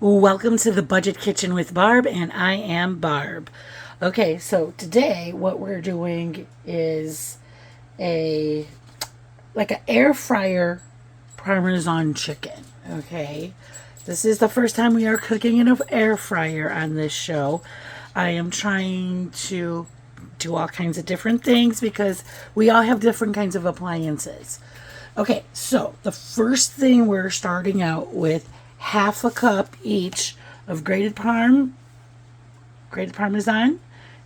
Welcome to the Budget Kitchen with Barb, and I am Barb. Okay, so today what we're doing is a an air fryer Parmesan chicken. Okay, this is the first time we are cooking in an air fryer on this show. I am trying to do all kinds of different things because we all have different kinds of appliances. Okay, so the first thing we're starting out with half a cup each of grated Parmesan,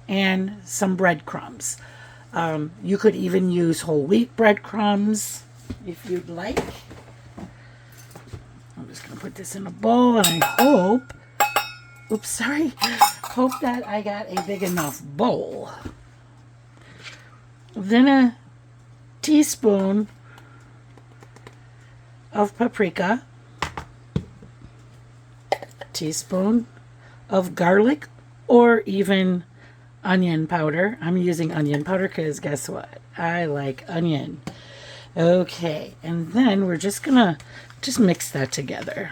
and some breadcrumbs. You could even use whole wheat breadcrumbs if you'd like. I'm just going to put this in a bowl, and I hope that I got a big enough bowl. Then a teaspoon of paprika, teaspoon of garlic or even onion powder. I'm using onion powder because guess what? I like onion. Okay, and then we're just gonna mix that together.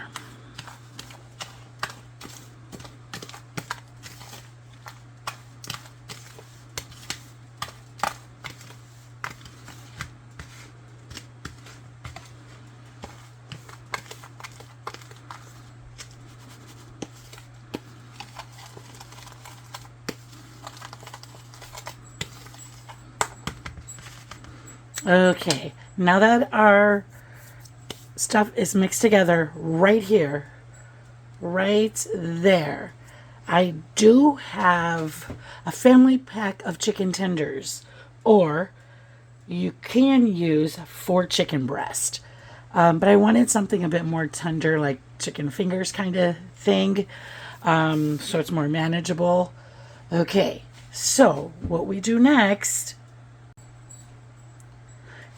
Okay, now that our stuff is mixed together right here, right there, I do have a family pack of chicken tenders, or you can use 4 chicken breast. But I wanted something a bit more tender, like chicken fingers kind of thing, so it's more manageable. Okay, so what we do next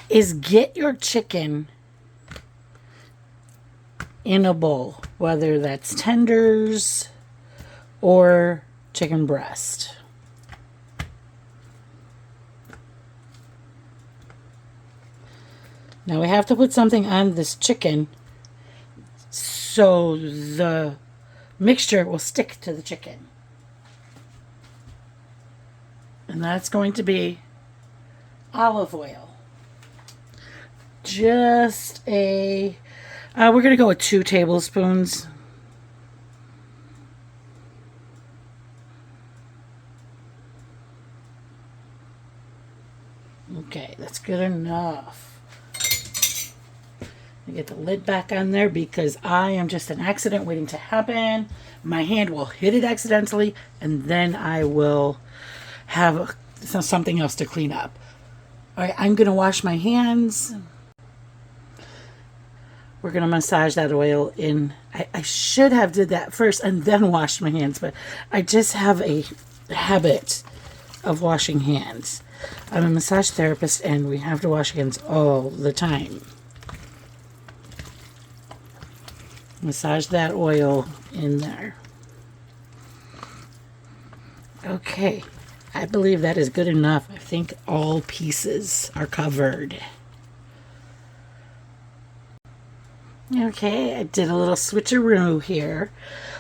is get your chicken in a bowl, whether that's tenders or chicken breast. Now we have to put something on this chicken so the mixture will stick to the chicken. And that's going to be olive oil. Just we're going to go with 2 tablespoons. Okay, that's good enough. I get the lid back on there because I am just an accident waiting to happen. My hand will hit it accidentally, and then I will have something else to clean up. All right, I'm going to wash my hands. We're going to massage that oil in. I should have did that first and then washed my hands, but I just have a habit of washing hands. I'm a massage therapist, and we have to wash hands all the time. Massage that oil in there. Okay, I believe that is good enough. I think all pieces are covered. Okay, I did a little switcheroo here.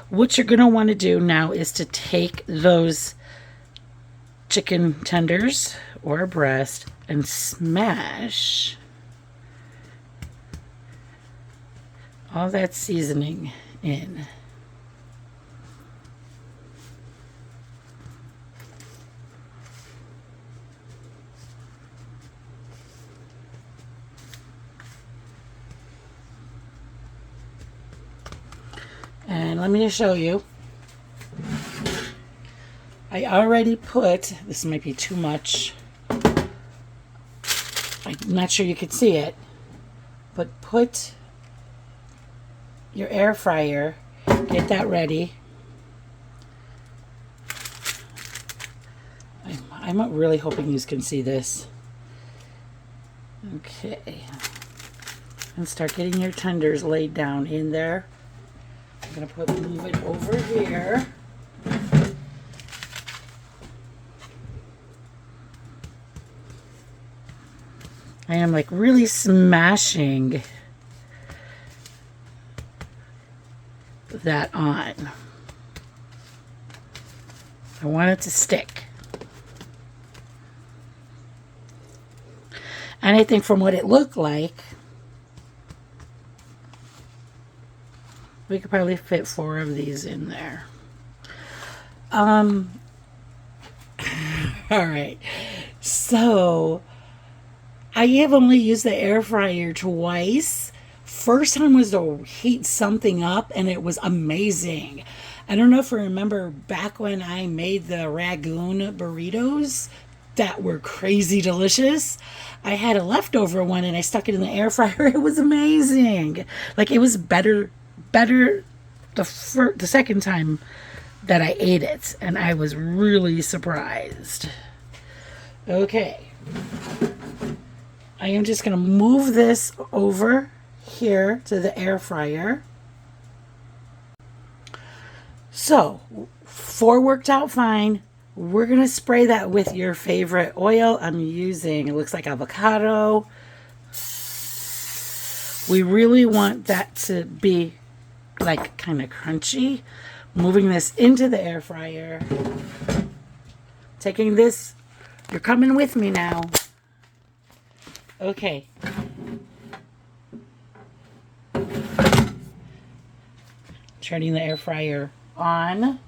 What you're going to want to do now is to take those chicken tenders or breast and smash all that seasoning in. And let me just show you. I already put, this might be too much. I'm not sure you could see it, but put your air fryer, get that ready. I'm really hoping you can see this. Okay. And start getting your tenders laid down in there. I'm going to move it over here. I am really smashing that on. I want it to stick. And I think from what it looked like, we could probably fit 4 of these in there. All right. So I have only used the air fryer twice. First time was to heat something up and it was amazing. I don't know if you remember back when I made the ragoon burritos that were crazy delicious. I had a leftover one and I stuck it in the air fryer. It was amazing. Like, it was better the second time that I ate it, and I was really surprised. Okay. I am just going to move this over here to the air fryer. So, 4 worked out fine. We're going to spray that with your favorite oil. I'm using, it looks like avocado. We really want that to be like kind of crunchy. Moving this into the air fryer. Taking this, you're coming with me now. Okay. Turning the air fryer on.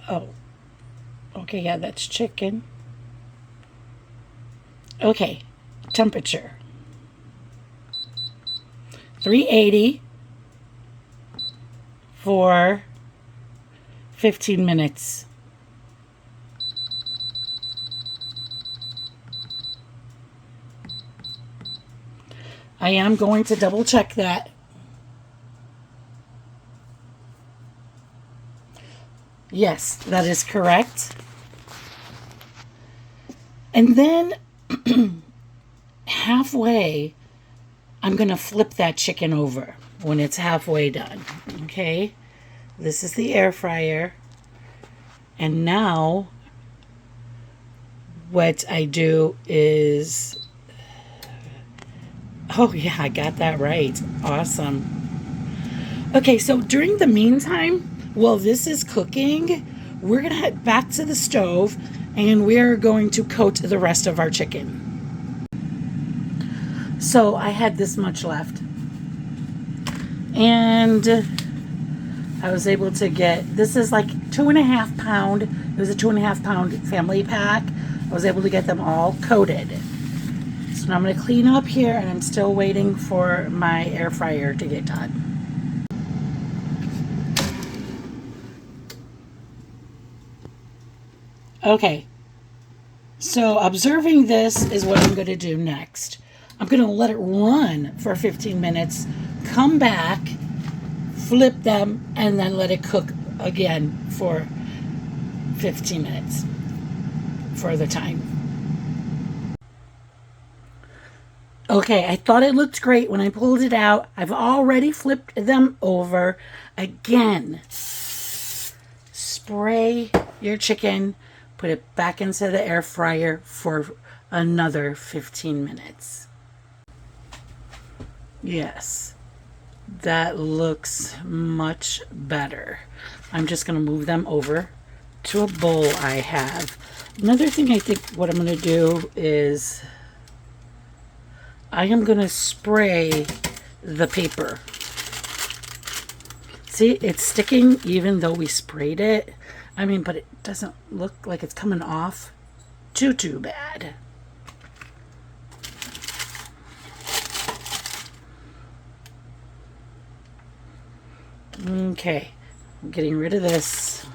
Oh, okay, yeah, that's chicken. Okay, temperature 380 for 15 minutes. I am going to double check that. Yes, that is correct. And then halfway, I'm going to flip that chicken over when it's halfway done. Okay? This is the air fryer. And now what I do is... Oh, yeah, I got that right. Awesome. Okay, so during the meantime, while this is cooking, we're going to head back to the stove and we're going to coat the rest of our chicken. So I had this much left. And I was able to get, this is like 2.5 pound. It was a 2.5 pound family pack. I was able to get them all coated. So now I'm going to clean up here, and I'm still waiting for my air fryer to get done. Okay, so observing this is what I'm going to do next. I'm going to let it run for 15 minutes, come back, flip them, and then let it cook again for 15 minutes for the time. Okay, I thought it looked great when I pulled it out. I've already flipped them over. Again, spray your chicken, put it back into the air fryer for another 15 minutes. Yes, that looks much better. I'm just going to move them over to a bowl I have. Another thing I think what I'm going to do is I am going to spray the paper. See, it's sticking even though we sprayed it. I mean, but it doesn't look like it's coming off too bad. Okay, I'm getting rid of this.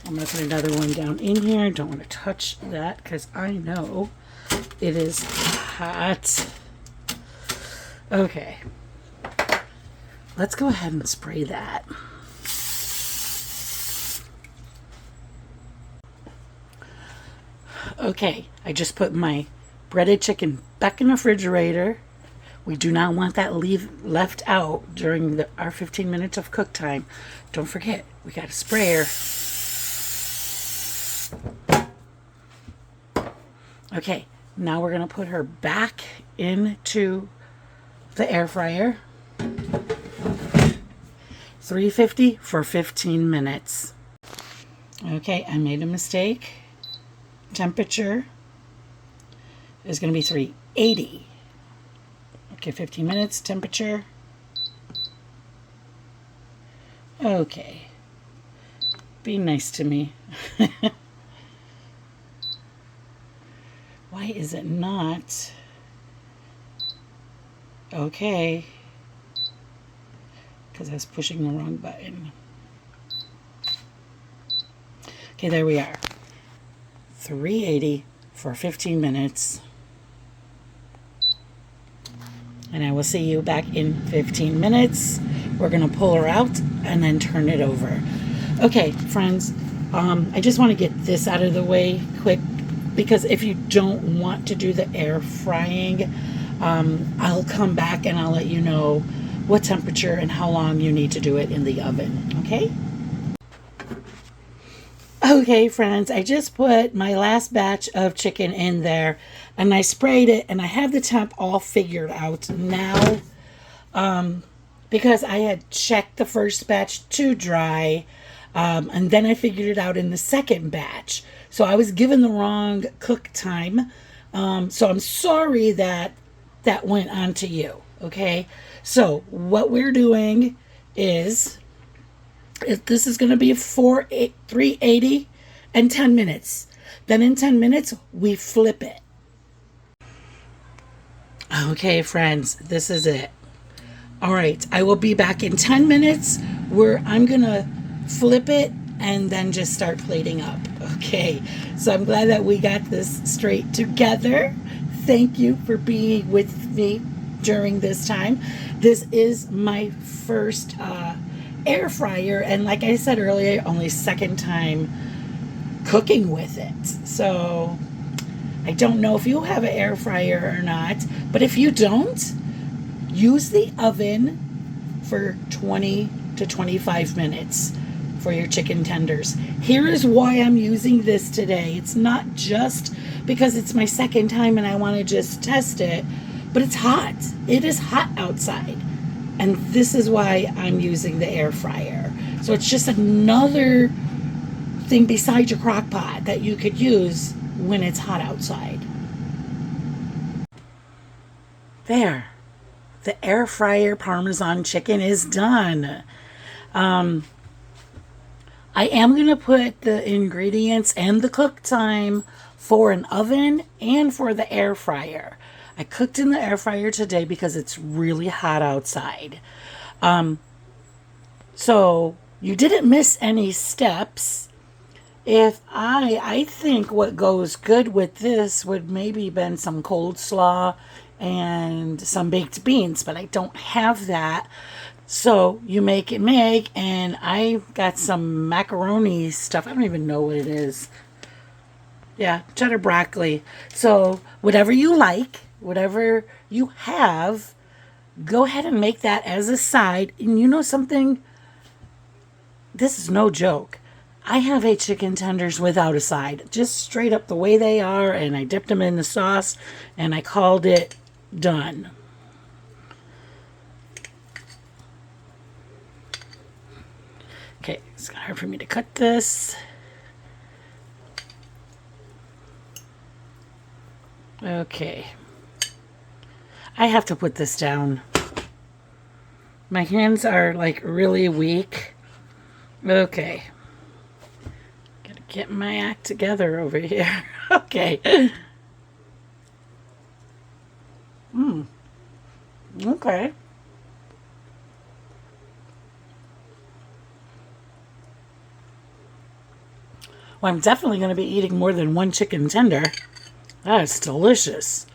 I'm going to put another one down in here. Don't want to touch that because I know it is hot. Okay. Let's go ahead and spray that. Okay, I just put my breaded chicken back in the refrigerator. We do not want that left out during our 15 minutes of cook time. Don't forget, we got a sprayer. Okay, now we're going to put her back into the air fryer. 350 for 15 minutes. Okay, I made a mistake. Temperature is going to be 380. Okay, 15 minutes, temperature. Okay. Be nice to me. Why is it not? Okay. Because I was pushing the wrong button. Okay, there we are. 380 for 15 minutes. And I will see you back in 15 minutes. We're going to pull her out and then turn it over. Okay, friends, I just want to get this out of the way quick, because if you don't want to do the air frying, I'll come back and I'll let you know what temperature and how long you need to do it in the oven, okay? Okay, friends, I just put my last batch of chicken in there and I sprayed it, and I have the temp all figured out now, because I had checked the first batch to dry, and then I figured it out in the second batch. So I was given the wrong cook time. So I'm sorry that that went on to you, okay? So what we're doing is this is going to be 380 and 10 minutes. Then in 10 minutes, we flip it. Okay, friends, this is it. All right, I will be back in 10 minutes where I'm going to flip it and then just start plating up. Okay, so I'm glad that we got this straight together. Thank you for being with me during this time. This is my first air fryer, and like I said earlier, only second time cooking with it. So I don't know if you have an air fryer or not, but if you don't, use the oven for 20 to 25 minutes for your chicken tenders. Here is why I'm using this today. It's not just because it's my second time and I want to just test it, but it's hot. It is hot outside. And this is why I'm using the air fryer. So it's just another thing beside your crock pot that you could use when it's hot outside. There. The air fryer Parmesan chicken is done. I am going to put the ingredients and the cook time for an oven and for the air fryer. I cooked in the air fryer today because it's really hot outside. So you didn't miss any steps. I think what goes good with this would maybe been some coleslaw and some baked beans, but I don't have that. So you make it, and I got some macaroni stuff. I don't even know what it is. Yeah, cheddar broccoli. So whatever you like, whatever you have, go ahead and make that as a side. And you know something? This is no joke. I have a chicken tenders without a side, just straight up the way they are, and I dipped them in the sauce, and I called it done. Okay, it's kind of hard for me to cut this. Okay. I have to put this down. My hands are like really weak. Okay. Gotta get my act together over here. Okay. Okay. Well, I'm definitely going to be eating more than one chicken tender. That's delicious.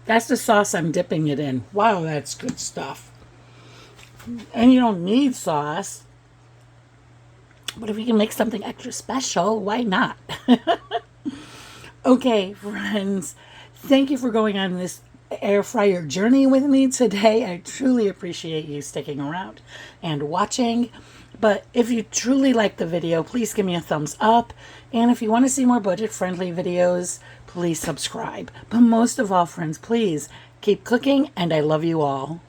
That's the sauce I'm dipping it in. Wow, that's good stuff. And you don't need sauce. But if you can make something extra special, why not? Okay, friends, thank you for going on this air fryer journey with me today. I truly appreciate you sticking around and watching. But if you truly like the video, please give me a thumbs up. And if you want to see more budget-friendly videos, please subscribe. But most of all, friends, please keep cooking, and I love you all.